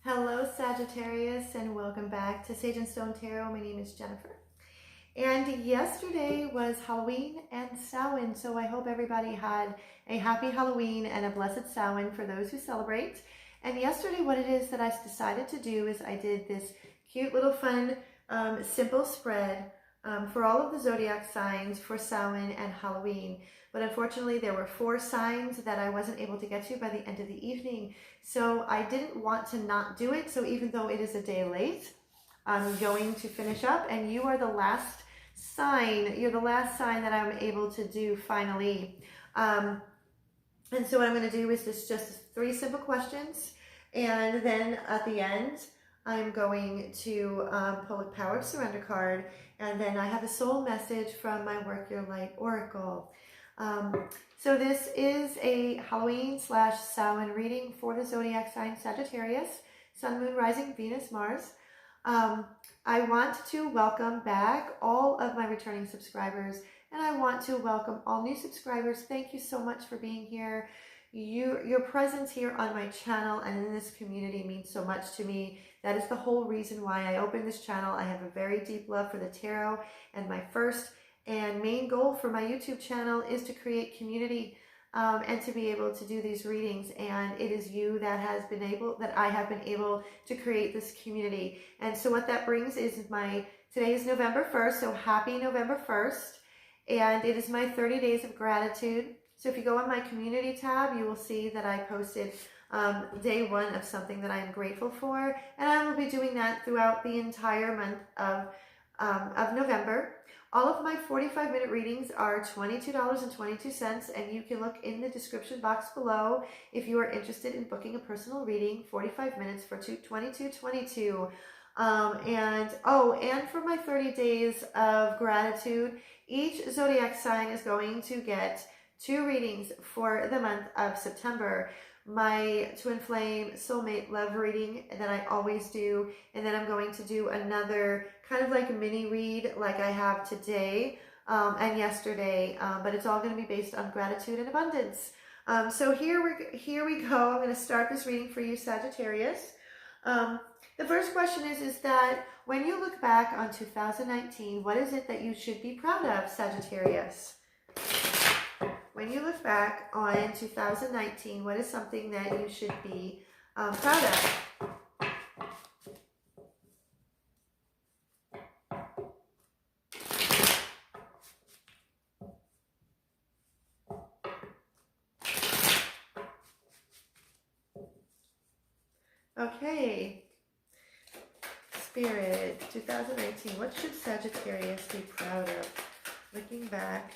Hello Sagittarius, and welcome back to Sage and Stone Tarot. My name is Jennifer. And yesterday was Halloween and Samhain, so I hope everybody had a happy Halloween and a blessed Samhain for those who celebrate. And yesterday what it is that I decided to do is I did this cute little fun simple spread for all of the zodiac signs for Samhain and Halloween. But unfortunately there were 4 signs that I wasn't able to get to by the end of the evening. So I didn't want to not do it. So even though it is a day late, I'm going to finish up, and you are the last sign. You're the last sign that I'm able to do finally. And so what I'm going to do is just 3 simple questions. And then at the end, I'm going to pull a Power of Surrender card. And then I have a soul message from my Work Your Light Oracle. So this is a Halloween / Samhain reading for the zodiac sign Sagittarius, Sun, Moon, Rising, Venus, Mars. I want to welcome back all of my returning subscribers, and I want to welcome all new subscribers. Thank you so much for being here. Your presence here on my channel and in this community means so much to me. That is the whole reason why I opened this channel. I have a very deep love for the tarot, and my first and main goal for my YouTube channel is to create community and to be able to do these readings. And it is you that I have been able to create this community. And so what that brings is today is November 1st, so happy November 1st. And it is my 30 days of gratitude. So if you go on my community tab, you will see that I posted day 1 of something that I am grateful for. And I will be doing that throughout the entire month of November. All of my 45-minute readings are $22.22, and you can look in the description box below if you are interested in booking a personal reading, 45 minutes for $22.22. And for my 30 days of gratitude, each zodiac sign is going to get 2 readings for the month of September. My Twin Flame Soulmate Love reading that I always do, and then I'm going to do another kind of like a mini read like I have today and yesterday, but it's all going to be based on gratitude and abundance. So here we go. I'm going to start this reading for you, Sagittarius. The first question is that when you look back on 2019, what is it that you should be proud of, Sagittarius? When you look back on 2019, what is something that you should be proud of? Okay. Spirit, 2019, what should Sagittarius be proud of? Looking back.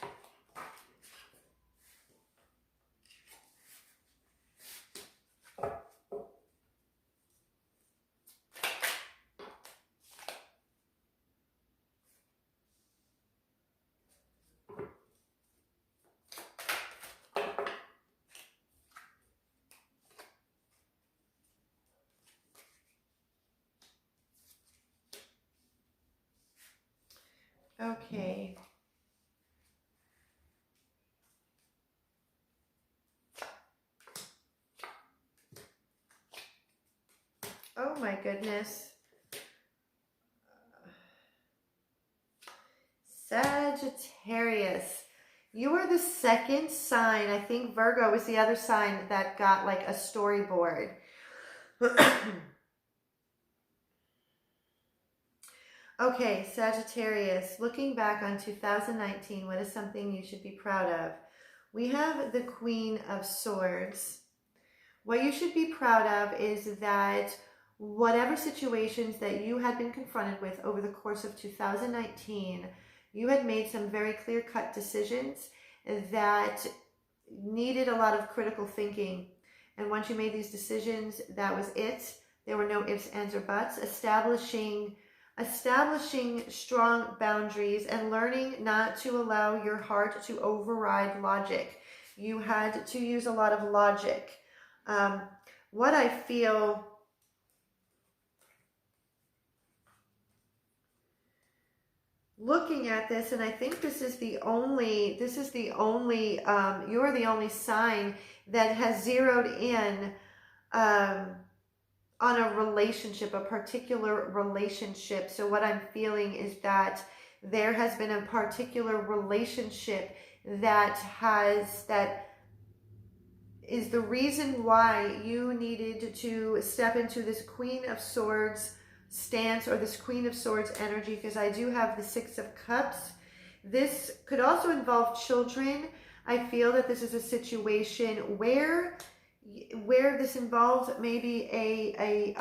Okay. Oh my goodness. Sagittarius. You are the second sign. I think Virgo was the other sign that got like a storyboard. Okay, Sagittarius, looking back on 2019, what is something you should be proud of? We have the Queen of Swords. What you should be proud of is that whatever situations that you had been confronted with over the course of 2019, you had made some very clear-cut decisions that needed a lot of critical thinking. And once you made these decisions, that was it. There were no ifs, ands, or buts. Establishing strong boundaries and learning not to allow your heart to override logic. You had to use a lot of logic. What I feel looking at this, and I think this is the only, you're the only sign that has zeroed in on a relationship, a particular relationship. So what I'm feeling is that there has been a particular relationship that is the reason why you needed to step into this Queen of Swords stance, or this Queen of Swords energy, because I do have the Six of Cups. This could also involve children. I feel that this is a situation where this involves maybe a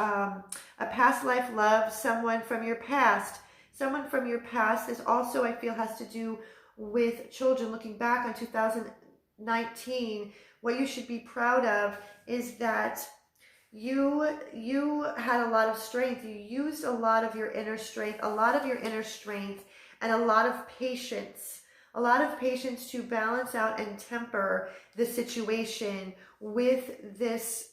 past life love, someone from your past. Someone from your past. This also, I feel, has to do with children. Looking back on 2019, what you should be proud of is that you had a lot of strength. You used a lot of your inner strength, and a lot of patience. A lot of patience to balance out and temper the situation with this,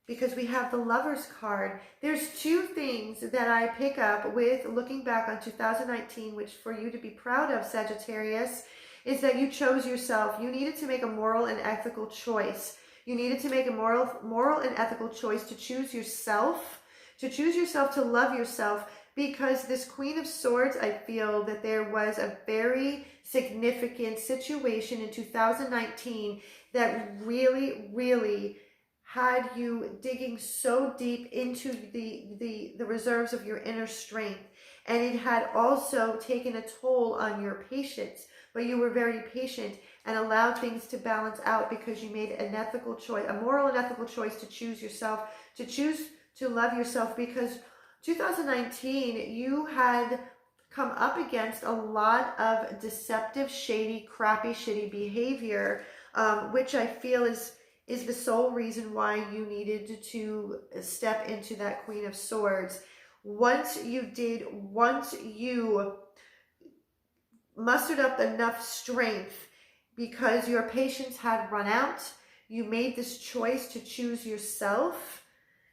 because we have the Lover's card. There's two things that I pick up with looking back on 2019, which for you to be proud of, Sagittarius, is that you chose yourself. You needed to make a moral and ethical choice. You needed to make a moral and ethical choice to choose yourself, to love yourself. Because this Queen of Swords, I feel that there was a very significant situation in 2019 that really, really had you digging so deep into the reserves of your inner strength. And it had also taken a toll on your patience. But you were very patient and allowed things to balance out because you made an ethical choice, a moral and ethical choice to choose yourself, to choose to love yourself. Because 2019, you had come up against a lot of deceptive, shady, crappy, shitty behavior, which I feel is the sole reason why you needed to step into that Queen of Swords. Once you mustered up enough strength because your patience had run out, you made this choice to choose yourself.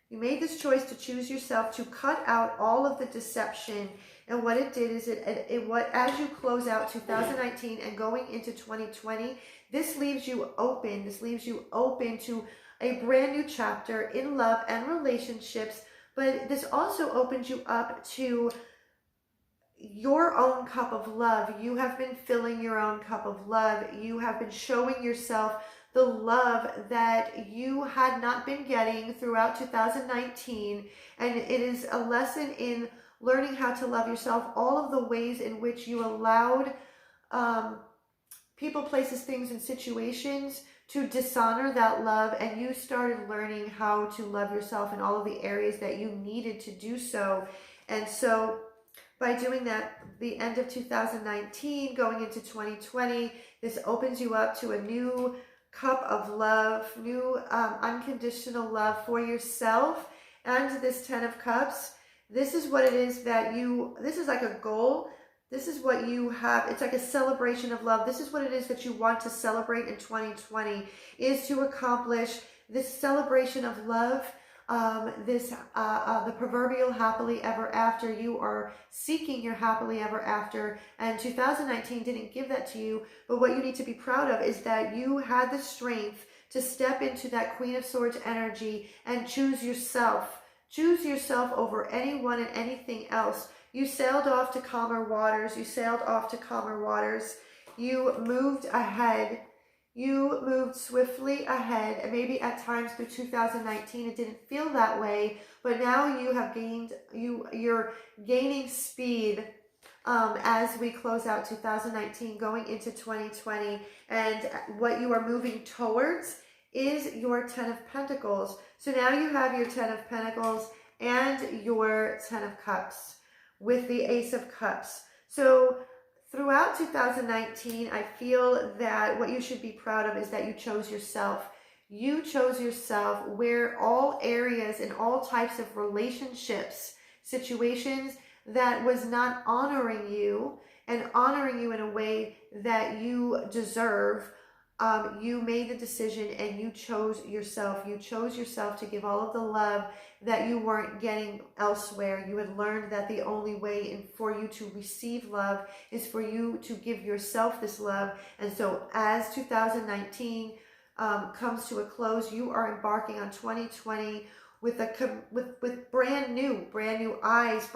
You made this choice to choose yourself, to cut out all of the deception. And what it did is as you close out 2019 and going into 2020, this leaves you open. This leaves you open to a brand new chapter in love and relationships. But this also opens you up to your own cup of love. You have been filling your own cup of love. You have been showing yourself the love that you had not been getting throughout 2019. And it is a lesson in learning how to love yourself. All of the ways in which you allowed people, places, things, and situations to dishonor that love, and you started learning how to love yourself in all of the areas that you needed to do so. And so by doing that, the end of 2019, going into 2020, this opens you up to a new cup of love, new unconditional love for yourself. And this 10 of Cups, this is what it is that this is like a goal. This is what you have. It's like a celebration of love. This is what it is that you want to celebrate in 2020, is to accomplish this celebration of love. The proverbial happily ever after. You are seeking your happily ever after, and 2019 didn't give that to you. But what you need to be proud of is that you had the strength to step into that Queen of Swords energy and choose yourself. Choose yourself over anyone and anything else. You sailed off to calmer waters. You moved ahead. You moved swiftly ahead, and maybe at times through 2019 it didn't feel that way, but now you have you're gaining speed as we close out 2019, going into 2020, and what you are moving towards is your 10 of Pentacles. So now you have your 10 of Pentacles and your 10 of Cups with the Ace of Cups. So throughout 2019, I feel that what you should be proud of is that you chose yourself. You chose yourself, where all areas and all types of relationships, situations that was not honoring you and honoring you in a way that you deserve, you made the decision and you chose yourself. You chose yourself to give all of the love that you weren't getting elsewhere. You had learned that the only way for you to receive love is for you to give yourself this love. And so as 2019 comes to a close, you are embarking on 2020 with brand new eyes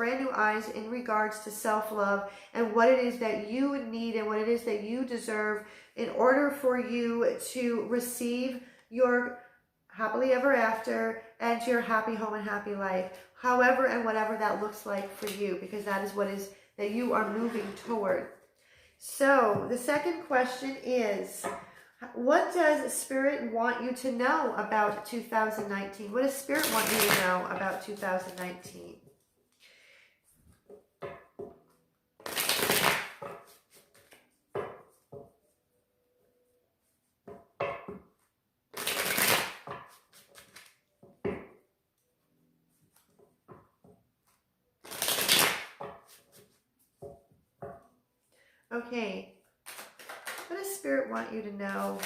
in regards to self-love and what it is that you need and what it is that you deserve in order for you to receive your happily ever after and your happy home and happy life, however and whatever that looks like for you, because that is what is that you are moving toward. So the second question is, what does Spirit want you to know about 2019? What does Spirit want you to know about 2019? Okay, what does Spirit want you to know?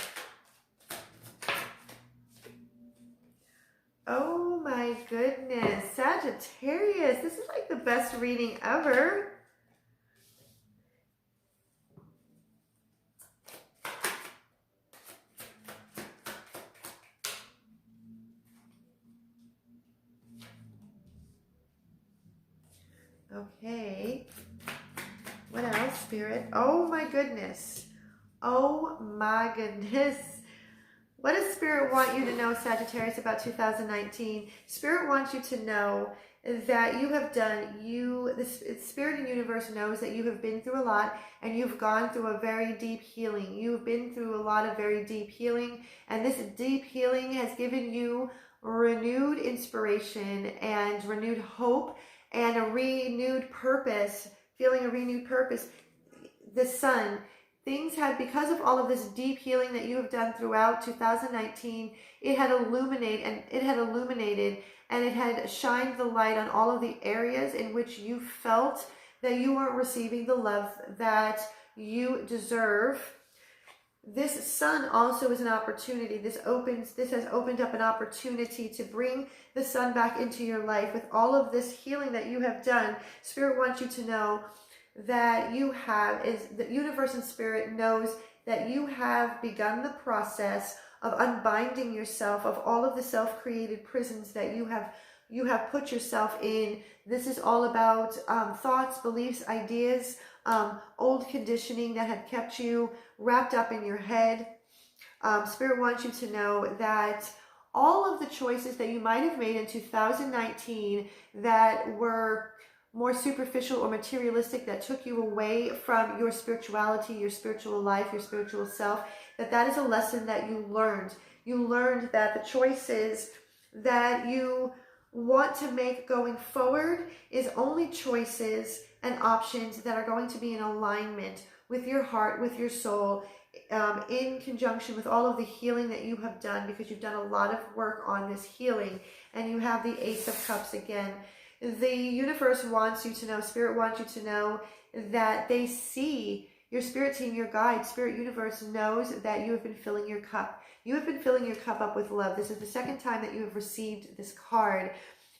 Oh my goodness, Sagittarius, this is like the best reading ever. Okay. What else, Spirit? Oh my goodness. Oh my goodness. What does Spirit want you to know, Sagittarius, about 2019? Spirit wants you to know that you have done, the Spirit and universe knows that you have been through a lot and you've gone through a very deep healing. You've been through a lot of very deep healing, and this deep healing has given you renewed inspiration and renewed hope and a renewed purpose, feeling a renewed purpose. The sun, things had, because of all of this deep healing that you have done throughout 2019, it had illuminated and it had shined the light on all of the areas in which you felt that you weren't receiving the love that you deserve. This sun also is an opportunity. This has opened up an opportunity to bring the sun back into your life. With all of this healing that you have done, Spirit wants you to know that the universe and Spirit knows that you have begun the process of unbinding yourself of all of the self-created prisons that you have put yourself in. This is all about thoughts, beliefs, ideas, old conditioning that had kept you wrapped up in your head. Spirit wants you to know that all of the choices that you might have made in 2019 that were more superficial or materialistic, that took you away from your spirituality, your spiritual life, your spiritual self, that is a lesson that you learned. You learned that the choices that you want to make going forward is only choices and options that are going to be in alignment with your heart, with your soul, in conjunction with all of the healing that you have done, because you've done a lot of work on this healing. And you have the Ace of Cups again. The universe wants you to know, Spirit wants you to know that they see your spirit team, your guide, Spirit universe knows that you have been filling your cup. You have been filling your cup up with love. This is the second time that you have received this card.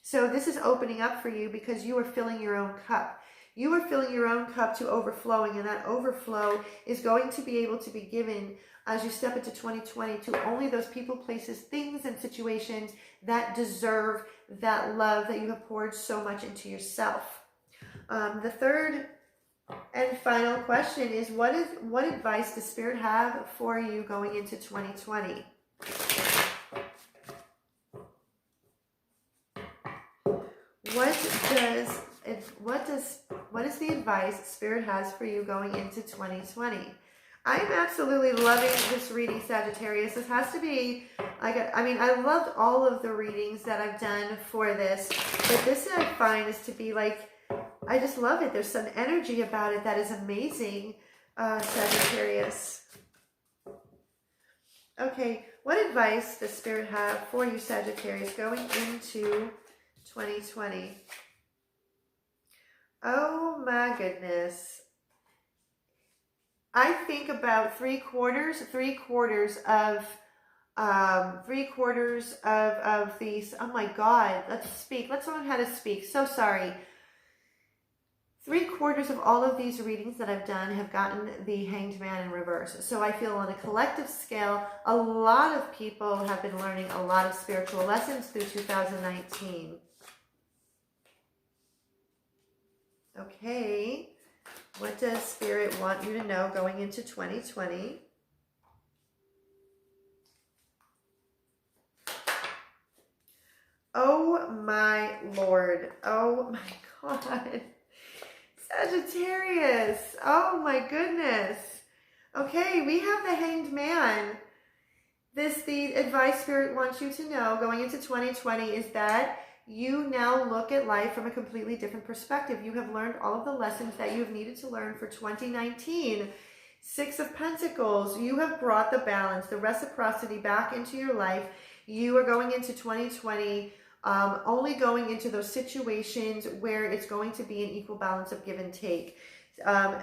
So this is opening up for you because you are filling your own cup. You are filling your own cup to overflowing, and that overflow is going to be able to be given as you step into 2020 to only those people, places, things, and situations that deserve that love that you have poured so much into yourself. The third and final question is, what advice does Spirit have for you going into 2020? What is the advice Spirit has for you going into 2020? I'm absolutely loving this reading, Sagittarius. This has to be like, I loved all of the readings that I've done for this, but this I find is to be like, I just love it. There's some energy about it that is amazing, Sagittarius. Okay, what advice does Spirit have for you, Sagittarius, going into 2020? Oh my goodness. I think about three quarters of these. Oh my God, let's learn how to speak. So sorry. 3/4 of all of these readings that I've done have gotten the Hanged Man in reverse. So I feel on a collective scale, a lot of people have been learning a lot of spiritual lessons through 2019. Okay, what does Spirit want you to know going into 2020? Oh my Lord. Oh my God. Sagittarius. Oh my goodness. Okay, we have the Hanged Man. The advice Spirit wants you to know going into 2020 is that you now look at life from a completely different perspective. You have learned all of the lessons that you've needed to learn for 2019. 6 of Pentacles. You have brought the balance, the reciprocity back into your life. You are going into 2020 only going into those situations where it's going to be an equal balance of give and take.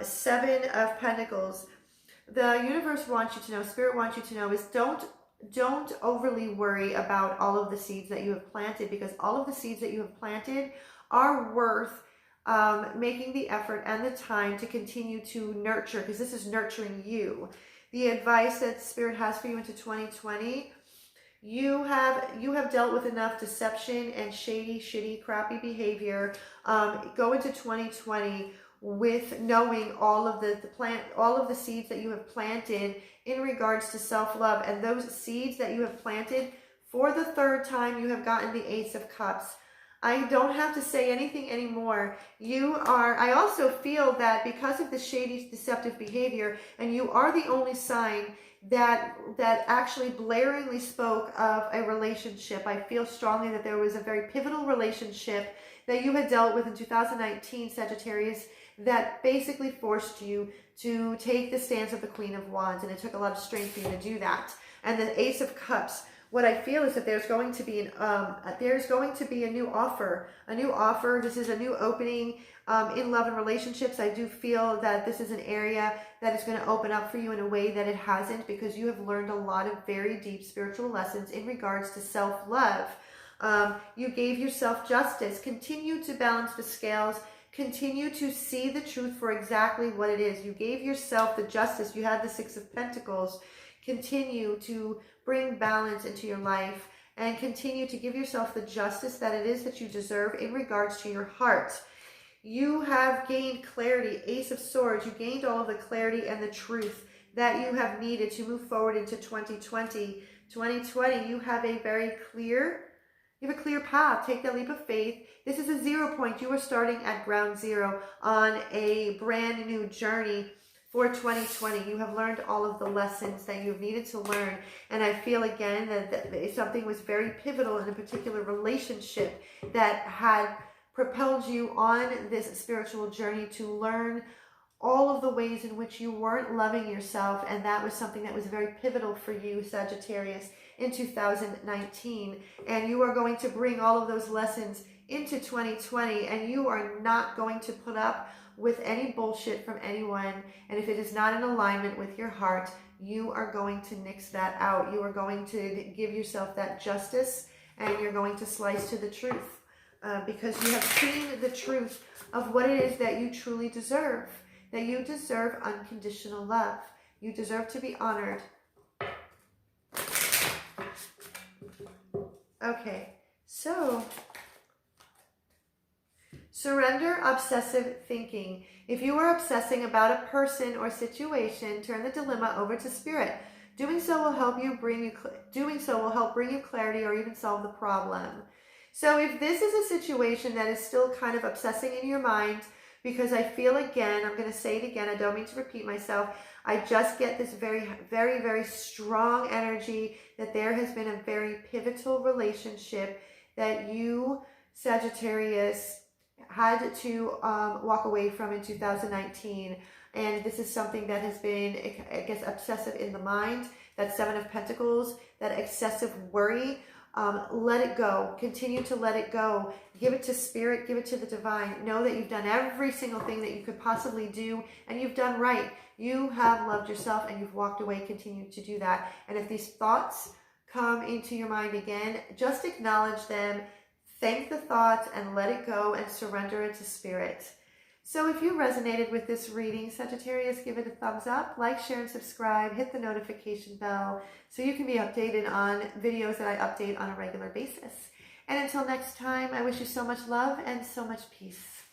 7 of Pentacles. The universe wants you to know, Spirit wants you to know, is don't overly worry about all of the seeds that you have planted, because all of the seeds that you have planted are worth making the effort and the time to continue to nurture, because this is nurturing you. The advice that Spirit has for you into 2020, you have dealt with enough deception and shitty, crappy behavior. Go into 2020 with knowing all of the seeds that you have planted in regards to self-love, and those seeds that you have planted, for the 3rd time you have gotten the Ace of Cups. I don't have to say anything anymore. I also feel that because of the shady, deceptive behavior, and you are the only sign that actually blaringly spoke of a relationship. I feel strongly that there was a very pivotal relationship that you had dealt with in 2019, Sagittarius, that basically forced you to take the stance of the Queen of Wands, and it took a lot of strength for you to do that. And the Ace of Cups, what I feel is that there's going to be a new offer. This is a new opening in love and relationships. I do feel that this is an area that is going to open up for you in a way that it hasn't, because you have learned a lot of very deep spiritual lessons in regards to self-love. You gave yourself justice. Continue to balance the scales. Continue to see the truth for exactly what it is. You gave yourself the justice. You had the 6 of Pentacles. Continue to bring balance into your life and continue to give yourself the justice that it is that you deserve in regards to your heart. You have gained clarity. Ace of Swords. You gained all of the clarity and the truth that you have needed to move forward into 2020. 2020, you have a very clear path. Take that leap of faith. This is a 0 point. You are starting at ground zero on a brand new journey for 2020. You have learned all of the lessons that you've needed to learn. And I feel again that something was very pivotal in a particular relationship that had propelled you on this spiritual journey to learn all of the ways in which you weren't loving yourself. And that was something that was very pivotal for you, Sagittarius, in 2019. And you are going to bring all of those lessons into 2020, and you are not going to put up with any bullshit from anyone. And if it is not in alignment with your heart, you are going to nix that out. You are going to give yourself that justice, and you're going to slice to the truth, because you have seen the truth of what it is that you truly deserve. That you deserve unconditional love. You deserve to be honored. Okay, so surrender obsessive thinking. If you are obsessing about a person or situation, turn the dilemma over to Spirit. Doing so will help bring you clarity or even solve the problem. So if this is a situation that is still kind of obsessing in your mind, because I feel again, I'm going to say it again, I don't mean to repeat myself, I just get this very, very, very strong energy that there has been a very pivotal relationship that you, Sagittarius, had to walk away from in 2019. And this is something that has been, I guess, obsessive in the mind. That 7 of Pentacles, that excessive worry. Let it go. Continue to let it go. Give it to Spirit. Give it to the divine. Know that you've done every single thing that you could possibly do, and you've done right. You have loved yourself, and you've walked away. Continue to do that. And if these thoughts come into your mind again, just acknowledge them. Thank the thoughts and let it go and surrender it to Spirit. So if you resonated with this reading, Sagittarius, give it a thumbs up, like, share, and subscribe. Hit the notification bell so you can be updated on videos that I update on a regular basis. And until next time, I wish you so much love and so much peace.